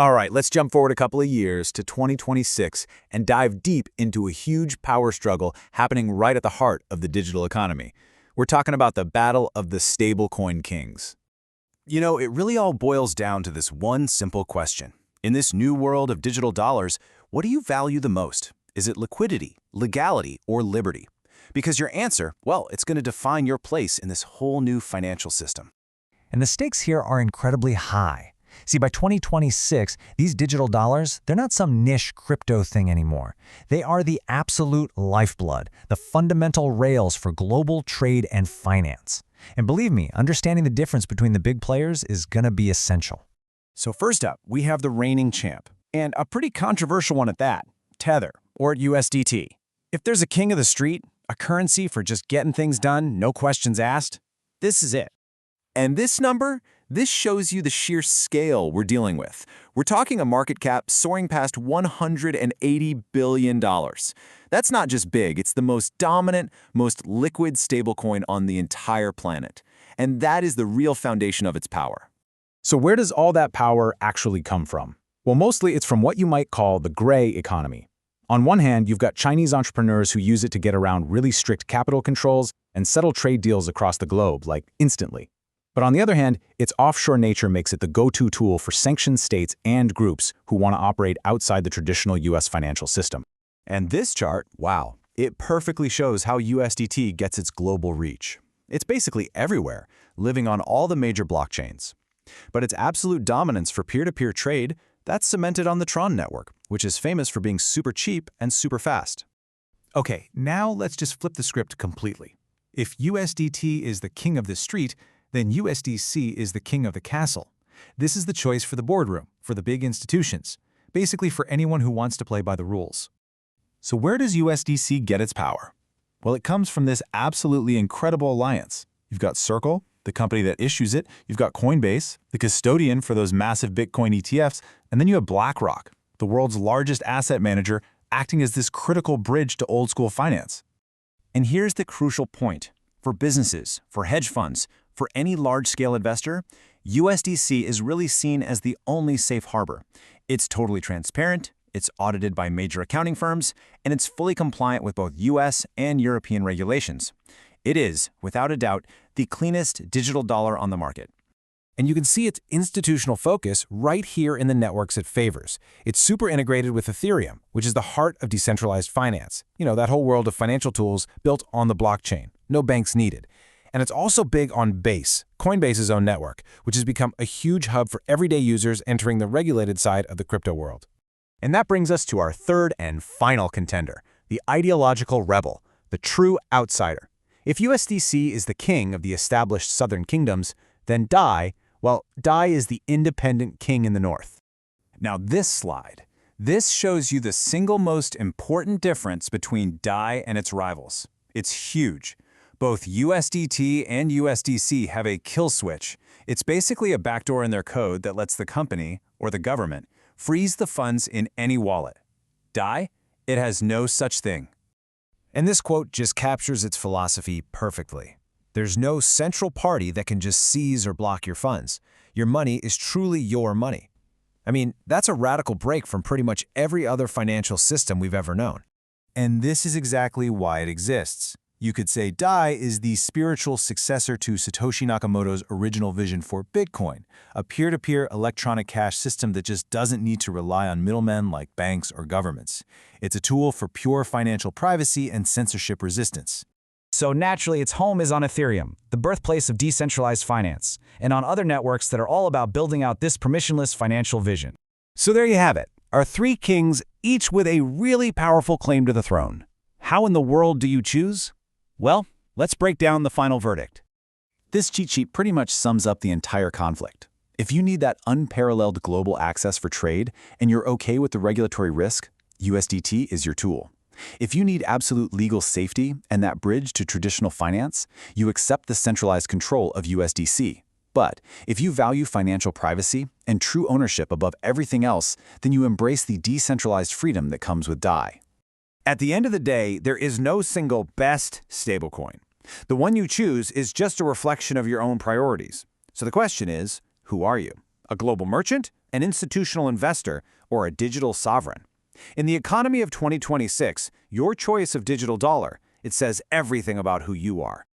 All right, let's jump forward a couple of years to 2026 and dive deep into a huge power struggle happening right at the heart of the digital economy. We're talking about the battle of the stablecoin kings. You know, it really all boils down to this one simple question. In this new world of digital dollars, what do you value the most? Is it liquidity, legality, or liberty? Because your answer, well, it's going to define your place in this whole new financial system. And the stakes here are incredibly high. See, by 2026, these digital dollars, they're not some niche crypto thing anymore. They are the absolute lifeblood, the fundamental rails for global trade and finance. And believe me, understanding the difference between the big players is going to be essential. So first up, we have the reigning champ, and a pretty controversial one at that, Tether, or USDT. If there's a king of the street, a currency for just getting things done, no questions asked, this is it. And this number, this shows you the sheer scale we're dealing with. We're talking a market cap soaring past $180 billion. That's not just big, it's the most dominant, most liquid stablecoin on the entire planet. And that is the real foundation of its power. So where does all that power actually come from? Well, mostly it's from what you might call the gray economy. On one hand, you've got Chinese entrepreneurs who use it to get around really strict capital controls and settle trade deals across the globe, like instantly. But on the other hand, its offshore nature makes it the go-to tool for sanctioned states and groups who want to operate outside the traditional US financial system. And this chart, wow, it perfectly shows how USDT gets its global reach. It's basically everywhere, living on all the major blockchains. But its absolute dominance for peer-to-peer trade, that's cemented on the Tron network, which is famous for being super cheap and super fast. Okay, now let's just flip the script completely. If USDT is the king of the street, then USDC is the king of the castle. This is the choice for the boardroom, for the big institutions, basically for anyone who wants to play by the rules. So where does USDC get its power? Well, it comes from this absolutely incredible alliance. You've got Circle, the company that issues it, you've got Coinbase, the custodian for those massive Bitcoin ETFs, and then you have BlackRock, the world's largest asset manager, acting as this critical bridge to old-school finance. And here's the crucial point. For businesses, for hedge funds, for any large-scale investor, USDC is really seen as the only safe harbor. It's totally transparent, it's audited by major accounting firms, and it's fully compliant with both US and European regulations. It is, without a doubt, the cleanest digital dollar on the market. And you can see its institutional focus right here in the networks it favors. It's super integrated with Ethereum, which is the heart of decentralized finance. You know, that whole world of financial tools built on the blockchain. No banks needed. And it's also big on Base, Coinbase's own network, which has become a huge hub for everyday users entering the regulated side of the crypto world. And that brings us to our third and final contender, the ideological rebel, the true outsider. If USDC is the king of the established southern kingdoms, then DAI, well, DAI is the independent king in the north. Now this slide, this shows you the single most important difference between DAI and its rivals. It's huge. Both USDT and USDC have a kill switch. It's basically a backdoor in their code that lets the company, or the government, freeze the funds in any wallet. DAI? It has no such thing. And this quote just captures its philosophy perfectly. There's no central party that can just seize or block your funds. Your money is truly your money. I mean, that's a radical break from pretty much every other financial system we've ever known. And this is exactly why it exists. You could say DAI is the spiritual successor to Satoshi Nakamoto's original vision for Bitcoin, a peer-to-peer electronic cash system that just doesn't need to rely on middlemen like banks or governments. It's a tool for pure financial privacy and censorship resistance. So naturally, its home is on Ethereum, the birthplace of decentralized finance, and on other networks that are all about building out this permissionless financial vision. So there you have it, our three kings, each with a really powerful claim to the throne. How in the world do you choose? Well, let's break down the final verdict. This cheat sheet pretty much sums up the entire conflict. If you need that unparalleled global access for trade and you're okay with the regulatory risk, USDT is your tool. If you need absolute legal safety and that bridge to traditional finance, you accept the centralized control of USDC. But if you value financial privacy and true ownership above everything else, then you embrace the decentralized freedom that comes with DAI. At the end of the day, there is no single best stablecoin. The one you choose is just a reflection of your own priorities. So the question is, who are you? A global merchant, an institutional investor, or a digital sovereign? In the economy of 2026, your choice of digital dollar, it says everything about who you are.